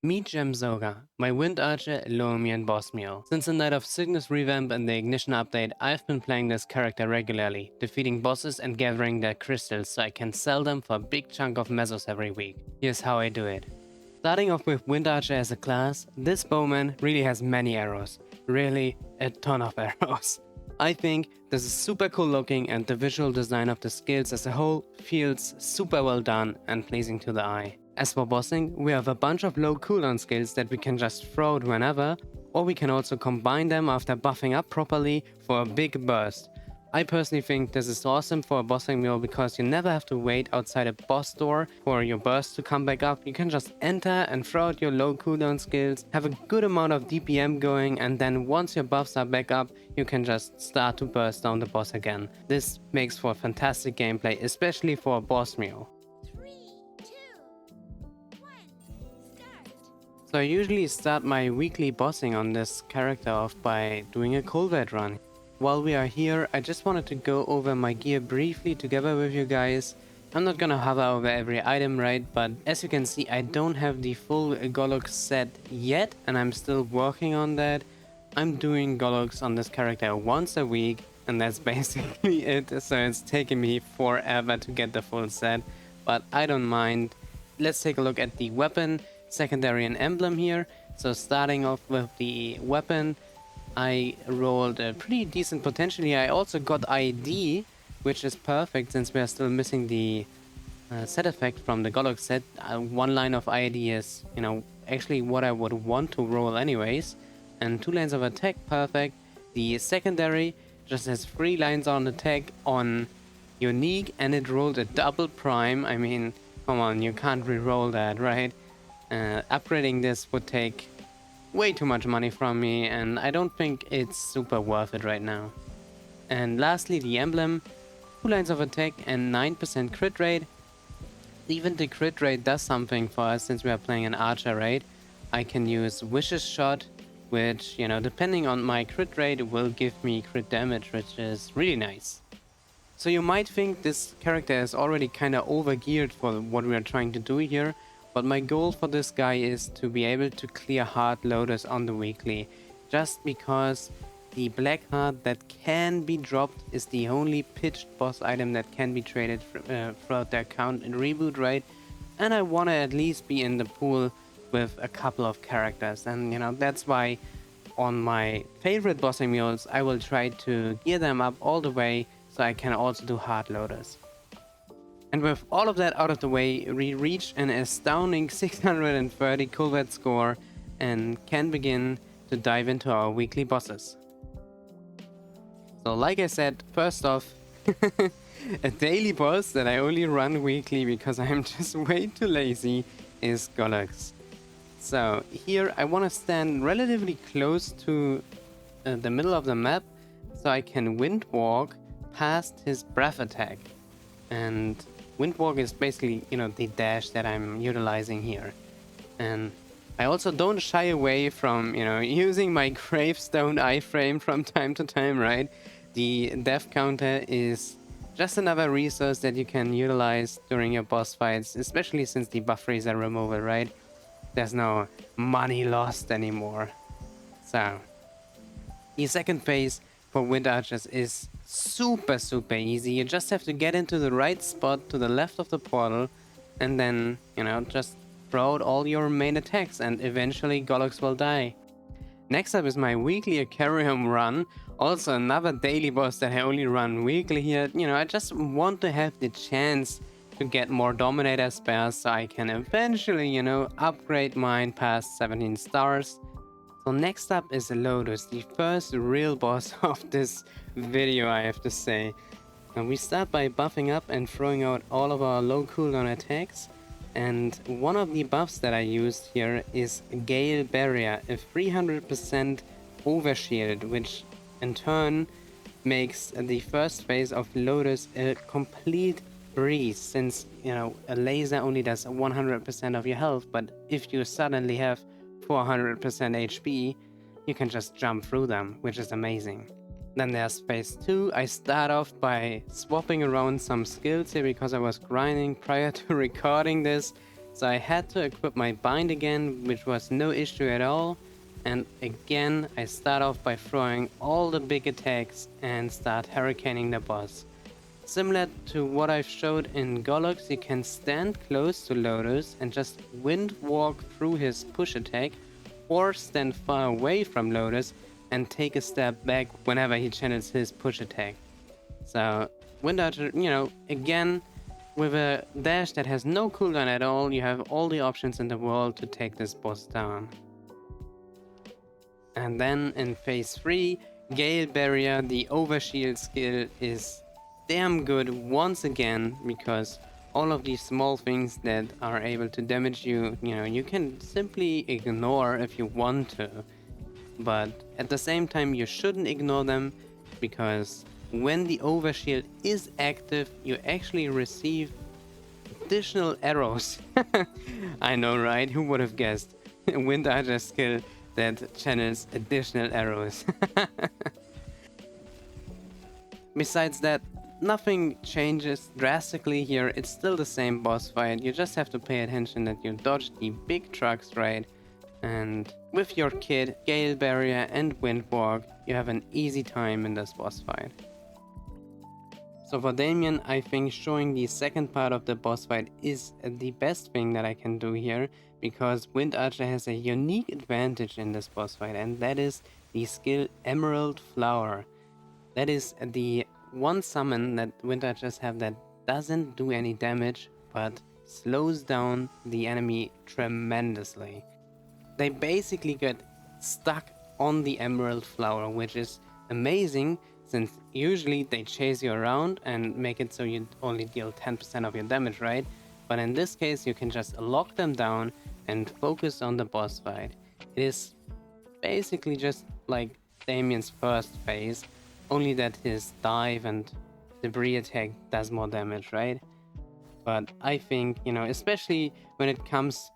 Meet Gemzoga, my Wind Archer Lomien boss Mule. Since the Night of Cygnus revamp and the Ignition update, I've been playing this character regularly, defeating bosses and gathering their crystals so I can sell them for a big chunk of mesos every week. Here's how I do it. Starting off with Wind Archer as a class, this bowman really has many arrows. Really, a ton of arrows. I think this is super cool looking and the visual design of the skills as a whole feels super well done and pleasing to the eye. As for bossing, we have a bunch of low cooldown skills that we can just throw out whenever, or we can also combine them after buffing up properly for a big burst. I personally think this is awesome for a bossing mule because you never have to wait outside a boss door for your burst to come back up. You can just enter and throw out your low cooldown skills, have a good amount of DPM going, and then once your buffs are back up, you can just start to burst down the boss again. This makes for fantastic gameplay, especially for a boss mule. So I usually start my weekly bossing on this character off by doing a Culvert run. While we are here, I just wanted to go over my gear briefly together with you guys. I'm not gonna hover over every item, right, but as you can see, I don't have the full Golux set yet, and I'm still working on that. I'm doing Golux on this character once a week, and that's basically it, so it's taking me forever to get the full set, but I don't mind. Let's take a look at the weapon, secondary and emblem here. So starting off with the weapon, I rolled a pretty decent potential here. I also got ID, which is perfect since we are still missing the set effect from the Golux set. One line of ID is, actually what I would want to roll anyways. And 2 lines of attack, perfect. The secondary just has 3 lines on attack on unique, and it rolled a double prime. I mean, come on, you can't re-roll that, right? Upgrading this would take way too much money from me, and I don't think it's super worth it right now. And lastly, the emblem, 2 lines of attack and 9% crit rate. Even the crit rate does something for us since we are playing an archer, right? I can use Vicious Shot, which, depending on my crit rate, will give me crit damage, which is really nice. So you might think this character is already kinda overgeared for what we are trying to do here, but my goal for this guy is to be able to clear hard Lotus on the weekly, just because the black heart that can be dropped is the only pitched boss item that can be traded throughout the account in reboot, right? And I want to at least be in the pool with a couple of characters, and that's why on my favorite bossing mules I will try to gear them up all the way so I can also do hard Lotus. And with all of that out of the way, we reach an astounding 630 Culvert score and can begin to dive into our weekly bosses. So like I said, first off, a daily boss that I only run weekly because I'm just way too lazy is Golux. So here I want to stand relatively close to the middle of the map so I can wind walk past his breath attack. And Windwalk is basically, the dash that I'm utilizing here. And I also don't shy away from, using my Gravestone iframe from time to time, right? The death counter is just another resource that you can utilize during your boss fights, especially since the buff freezer removal, right? There's no money lost anymore. So, the second phase for Wind Archers is super easy. You just have to get into the right spot to the left of the portal and then, just throw out all your main attacks and eventually Golux will die. Next up is my weekly Acarium run, also another daily boss that I only run weekly here. I just want to have the chance to get more Dominator spares so I can eventually, upgrade mine past 17 stars. So next up is Lotus, the first real boss of this video, I have to say. And we start by buffing up and throwing out all of our low cooldown attacks. And one of the buffs that I used here is Gale Barrier, a 300% overshield, which in turn makes the first phase of Lotus a complete breeze, since, a laser only does 100% of your health, but if you suddenly have 400% HP, you can just jump through them, which is amazing. Then there's phase 2. I start off by swapping around some skills here because I was grinding prior to recording this. So I had to equip my bind again, which was no issue at all. And again, I start off by throwing all the big attacks and start hurricaning the boss. Similar to what I've showed in Golux, you can stand close to Lotus and just wind walk through his push attack, or stand far away from Lotus and take a step back whenever he channels his push attack. So Wind Archer, again, with a dash that has no cooldown at all, you have all the options in the world to take this boss down. And then in phase 3, Gale Barrier, the overshield skill, is damn good once again, because all of these small things that are able to damage you, you can simply ignore if you want to. But at the same time, you shouldn't ignore them, because when the overshield is active, you actually receive additional arrows. I know, right? Who would have guessed? Wind Archer skill that channels additional arrows. Besides that, nothing changes drastically here. It's still the same boss fight. You just have to pay attention that you dodge the big trucks, right? And with your kit, Gale Barrier and Windwalk, you have an easy time in this boss fight. So for Damien, I think showing the second part of the boss fight is the best thing that I can do here, because Wind Archer has a unique advantage in this boss fight, and that is the skill Emerald Flower. That is the one summon that Wind Archers have that doesn't do any damage, but slows down the enemy tremendously. They basically get stuck on the Emerald Flower, which is amazing, since usually they chase you around and make it so you only deal 10% of your damage, right? But in this case, you can just lock them down and focus on the boss fight. It is basically just like Damien's first phase, only that his dive and debris attack does more damage, right? But I think, especially when it comes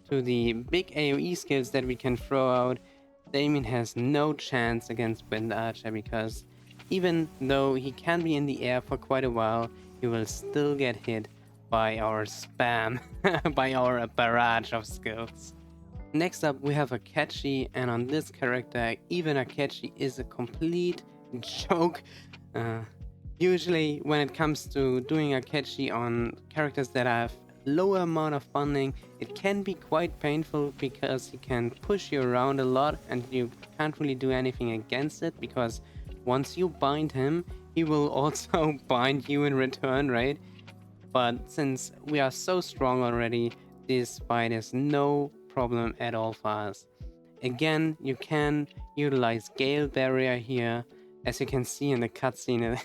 to the big AoE skills that we can throw out, Damien has no chance against Wind Archer, because even though he can be in the air for quite a while, he will still get hit by our spam, by our barrage of skills. Next up, we have Akechi, and on this character, even Akechi is a complete joke. Usually, when it comes to doing Akechi on characters that have lower amount of funding, it can be quite painful, because he can push you around a lot and you can't really do anything against it, because once you bind him, he will also bind you in return, right? But since we are so strong already, this fight is no problem at all for us. Again, you can utilize Gale Barrier here. As you can see in the cutscene,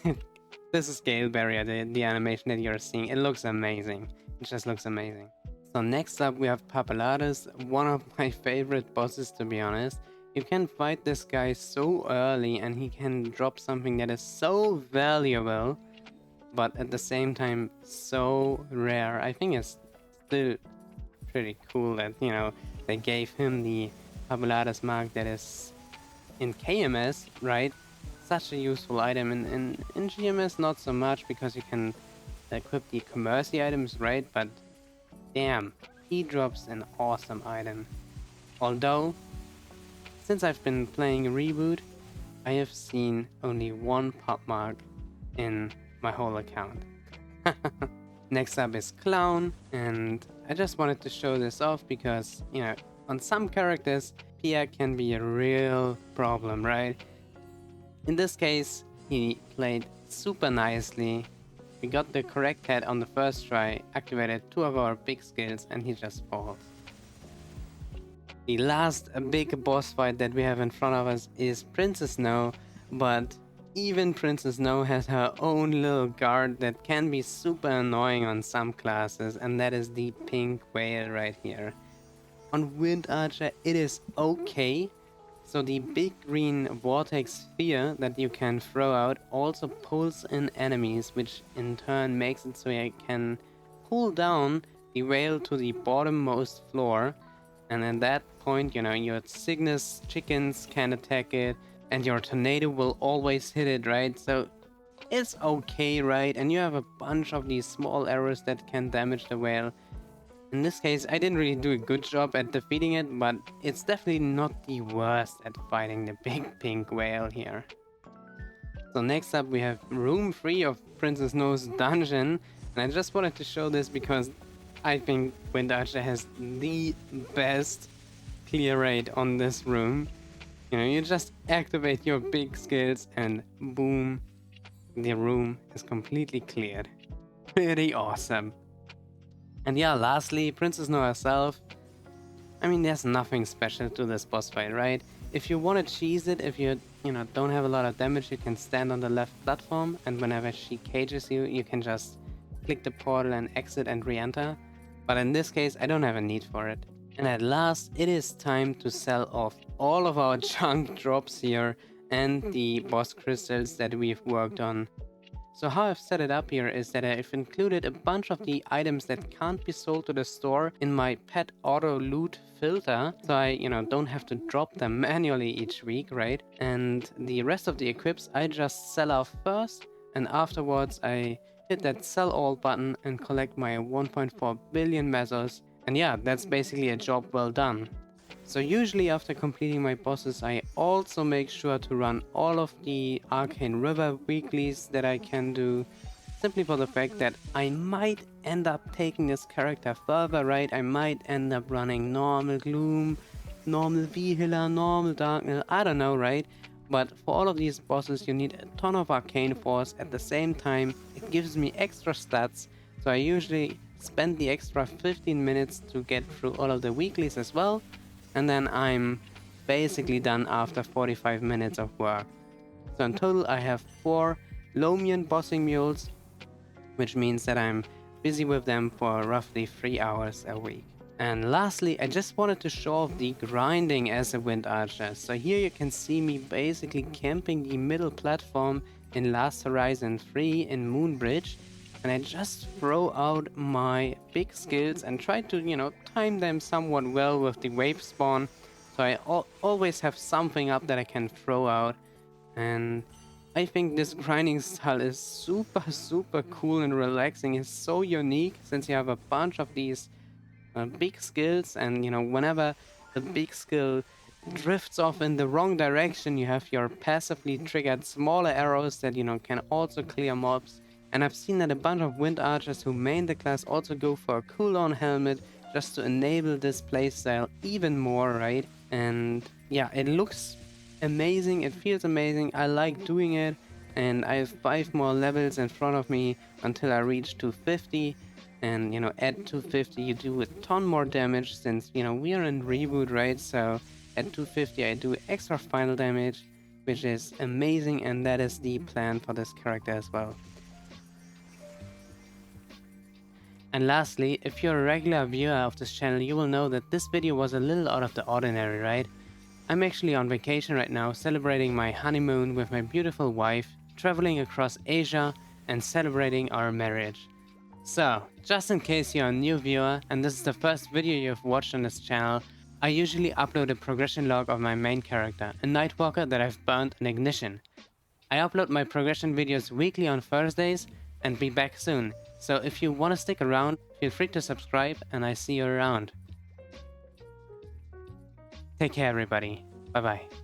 this is Gale Barrier, the animation that you're seeing. It looks amazing. It just looks amazing. So next up we have Papelatus, one of my favorite bosses, to be honest. You can fight this guy so early and he can drop something that is so valuable, but at the same time so rare. I think it's still pretty cool that, they gave him the Papelatus mark that is in KMS, right? Such a useful item. In GMS not so much, because you can equip the commercy items, right? But damn, he drops an awesome item. Although, since I've been playing Reboot, I have seen only one pop mark in my whole account. Next up is Clown, and I just wanted to show this off because, on some characters, Pia can be a real problem, right? In this case, he played super nicely. We got the correct head on the first try, activated 2 of our big skills, and he just falls. The last big boss fight that we have in front of us is Princess Snow, but even Princess Snow has her own little guard that can be super annoying on some classes, and that is the pink whale right here. On Wind Archer it is okay, so the big green vortex sphere that you can throw out also pulls in enemies, which in turn makes it so you can pull down the whale to the bottommost floor, and at that point, your Cygnus chickens can attack it, and your tornado will always hit it, right? So it's okay, right? And you have a bunch of these small arrows that can damage the whale. In this case, I didn't really do a good job at defeating it, but it's definitely not the worst at fighting the big pink whale here. So next up we have room 3 of Princess No's dungeon, and I just wanted to show this because I think Wind Archer has the best clear rate on this room. You know, you just activate your big skills and boom, the room is completely cleared. Pretty awesome. And yeah, lastly, Princess No herself. I mean, there's nothing special to this boss fight, right? If you want to cheese it, if you don't have a lot of damage, you can stand on the left platform, and whenever she cages you, you can just click the portal and exit and re-enter. But in this case, I don't have a need for it. And at last, it is time to sell off all of our junk drops here and the boss crystals that we've worked on. So how I've set it up here is that I've included a bunch of the items that can't be sold to the store in my pet auto loot filter, so I don't have to drop them manually each week, right? And the rest of the equips I just sell off first, and afterwards I hit that sell all button and collect my 1.4 billion mesos, and yeah, that's basically a job well done. So usually after completing my bosses, I also make sure to run all of the Arcane River weeklies that I can do, simply for the fact that I might end up taking this character further, right? I might end up running normal Gloom, normal Vihila, normal Darkness, I don't know, right? But for all of these bosses you need a ton of Arcane Force at the same time. It gives me extra stats, so I usually spend the extra 15 minutes to get through all of the weeklies as well. And then I'm basically done after 45 minutes of work. So in total I have 4 Lomien bossing mules, which means that I'm busy with them for roughly 3 hours a week. And lastly, I just wanted to show off the grinding as a Wind Archer. So here you can see me basically camping the middle platform in Last Horizon 3 in Moonbridge. And I just throw out my big skills and try to, time them somewhat well with the wave spawn. So I always have something up that I can throw out. And I think this grinding style is super cool and relaxing. It's so unique since you have a bunch of these big skills. And, whenever the big skill drifts off in the wrong direction, you have your passively triggered smaller arrows that, can also clear mobs. And I've seen that a bunch of Wind Archers who main the class also go for a cooldown helmet just to enable this playstyle even more, right? And yeah, it looks amazing, it feels amazing, I like doing it, and I have 5 more levels in front of me until I reach 250. And at 250 you do a ton more damage since, we are in reboot, right? So at 250 I do extra final damage, which is amazing, and that is the plan for this character as well. And lastly, if you're a regular viewer of this channel, you will know that this video was a little out of the ordinary, right? I'm actually on vacation right now, celebrating my honeymoon with my beautiful wife, traveling across Asia, and celebrating our marriage. So, just in case you're a new viewer and this is the first video you've watched on this channel, I usually upload a progression log of my main character, a Nightwalker that I've burnt in Ignition. I upload my progression videos weekly on Thursdays and be back soon. So if you want to stick around, feel free to subscribe and I see you around. Take care everybody. Bye bye.